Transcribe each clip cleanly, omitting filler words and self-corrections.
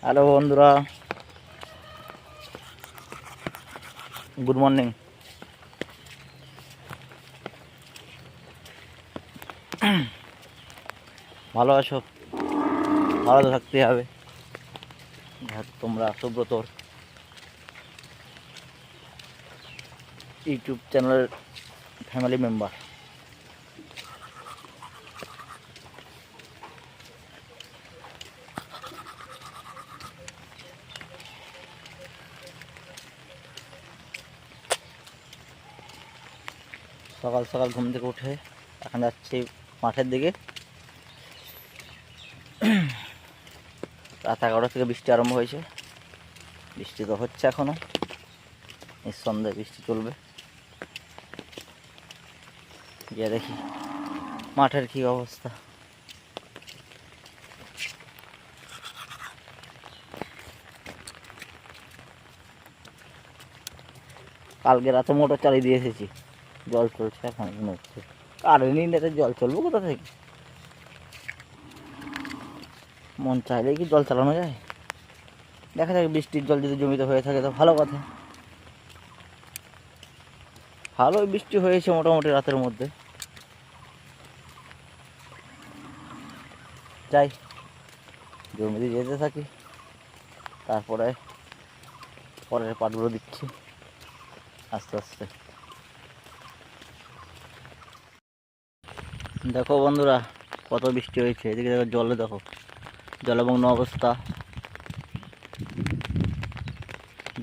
Hello বন্ধুরা, good morning. ভালো আছো? ভালো তো থাকতেই হবে, তোমরা সুব্রতর ইউটিউব চ্যানেলের ফ্যামিলি মেম্বার। সকাল সকাল ঘুম থেকে উঠে এখন যাচ্ছি মাঠের দিকে। রাত 11টা থেকে বৃষ্টি আরম্ভ হয়েছে। বৃষ্টি তো হচ্ছে এখনও, নিঃসন্দেহে বৃষ্টি চলবে। গিয়ে দেখি মাঠের কী অবস্থা। কালকে রাতে মোটর চালিয়ে দিয়ে এসেছি, জল চলছে এখন মনে হচ্ছে। কারেন্টই নেই, জল চলবো কোথা থেকে? মন চাইলেই কি জল চালানো যায়? দেখা যাক, বৃষ্টির জল যদি জমিতে হয়ে থাকে তো ভালো কথা। ভালোই বৃষ্টি হয়েছে মোটামুটি রাতের মধ্যে। যাই জমিতে যেতে থাকি, তারপরে পরের পাটগুলো দিচ্ছি আস্তে আস্তে। দেখো বন্ধুরা, কত বৃষ্টি হয়েছে। এদিকে দেখো জলে, দেখো জলমগ্ন অবস্থা।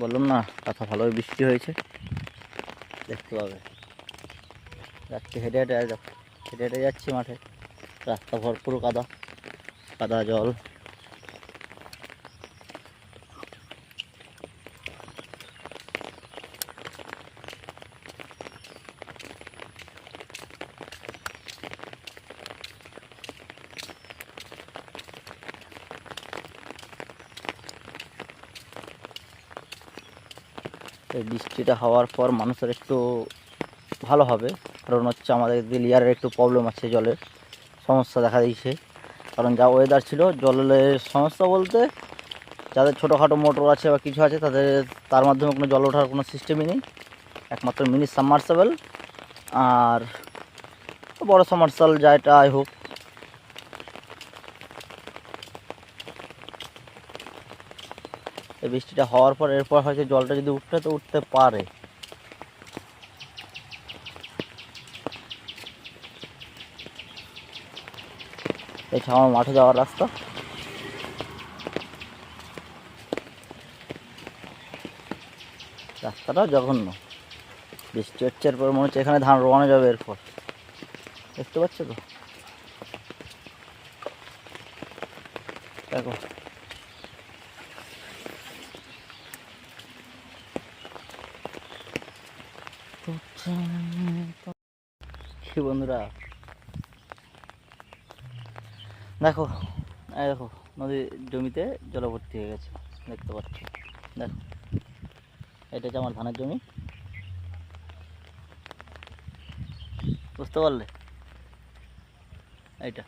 বললাম না, কথা ভালোই বৃষ্টি হয়েছে, দেখতে পাবে। যাচ্ছি হেঁটে হেঁটে, দেখো হেঁটে হেঁটে যাচ্ছি মাঠে। রাস্তা ভরপুর কাদা, কাদা জল। এই বৃষ্টিটা হওয়ার পর মানুষের একটু ভালো হবে, কারণ হচ্ছে আমাদের লিয়ারের একটু প্রবলেম আছে, জলের সমস্যা দেখা দিয়েছে। কারণ যা ওয়েদার ছিল, জলের সমস্যা বলতে যাদের ছোটোখাটো মোটর আছে বা কিছু আছে, তার মাধ্যমে কোনো জল ওঠার কোনো সিস্টেমই নেই। একমাত্র মিনি সাবমার্সেবল আর বড় সাবমার্সেবল যাইটাই হোক। এই বৃষ্টিটা হওয়ার পর এরপর হয়তো জলটা যদি উঠতে তো উঠতে পারে। এটা আমার মাঠে যাওয়ার রাস্তা। রাস্তাটা জঘন্য, বৃষ্টি হচ্ছে। এরপর মনে হচ্ছে এখানে ধান রোয়ানো যাবে এরপর, দেখতে পাচ্ছ তো। দেখো কি বন্ধুরা, দেখো এই দেখো নদীর জমিতে জলভর্তি হয়ে গেছে, দেখতে পাচ্ছ। দেখো এটা হচ্ছে আমার ধানের জমি, বুঝতে পারলে? এইটা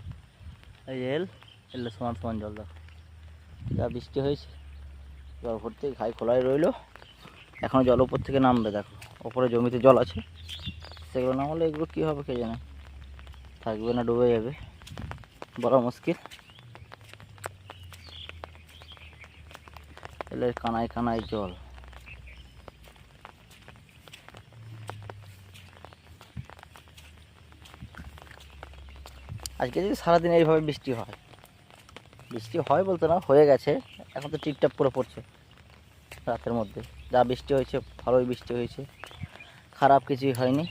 এই এলে সমান সমান জল। দেখো যা বৃষ্টি হয়েছে, জল ভর্তি, ঘাই খোলাই রইলো। এখনও জল উপর থেকে নামবে। দেখো ওপরে জমিতে জল আছে, সেগুলো না হলে এগুলো কী হবে কে জানে, থাকবে না ডুবে যাবে, বড় মুশকিল। এলে কানায় কানায় জল। আজকে যদি সারাদিন এইভাবে বৃষ্টি হয়, বৃষ্টি হয় বলতে না, হয়ে গেছে, এখন তো টিপটাপ করে পড়ছে। রাতের মধ্যে যা বৃষ্টি হয়েছে, ভালোই বৃষ্টি হয়েছে, খারাপ কিছুই হয়নি।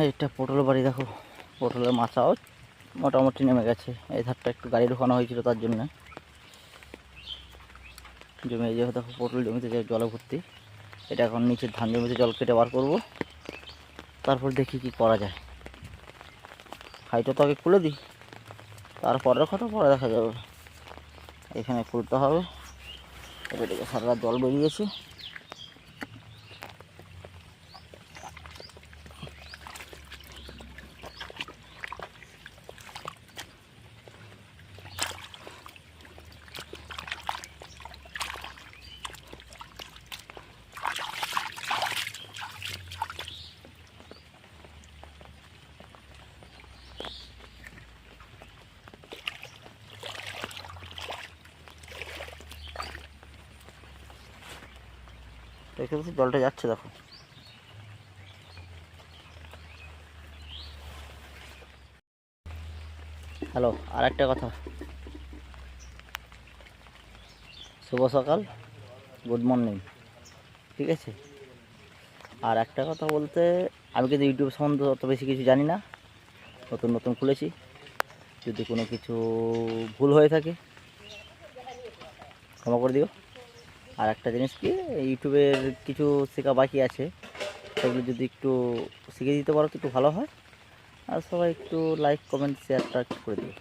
এটা পটল বাড়ি। দেখো পটলের মাচাও মোটামুটি নেমে গেছে। এই ধারটা একটু গাড়ি ঢোকানো হয়েছিল, তার জন্য জমি এই যে দেখো পটল জমিতে যে জলে ভর্তি। এটা এখন নিচের ধান জমিতে জল কেটে বার করবো, তারপর দেখি কি করা যায়। হাইটটা তো আগে খুলে দিই, তারপরের কথা পরে দেখা যাবে। এখানে খুলতে হবে, এবার থেকে সারা রাত জল বেরিয়েছে। দেখতে পাচ্ছি জলটা যাচ্ছে, দেখো। হ্যালো, আর একটা কথা, শুভ সকাল, গুড মর্নিং, ঠিক আছে। আর একটা কথা বলতে, আমি কিন্তু ইউটিউব সম্বন্ধে অত বেশি কিছু জানি না, নতুন নতুন খুলেছি। যদি কোনো কিছু ভুল হয়ে থাকে ক্ষমা করে দিও। আর একটা জিনিস কি, ইউটিউবের কিছু শেখা বাকি আছে, সেগুলো যদি একটু শিখে দিতে পারো তো একটু ভালো হয়। আর সবাই একটু লাইক কমেন্ট শেয়ারটা করে দিও।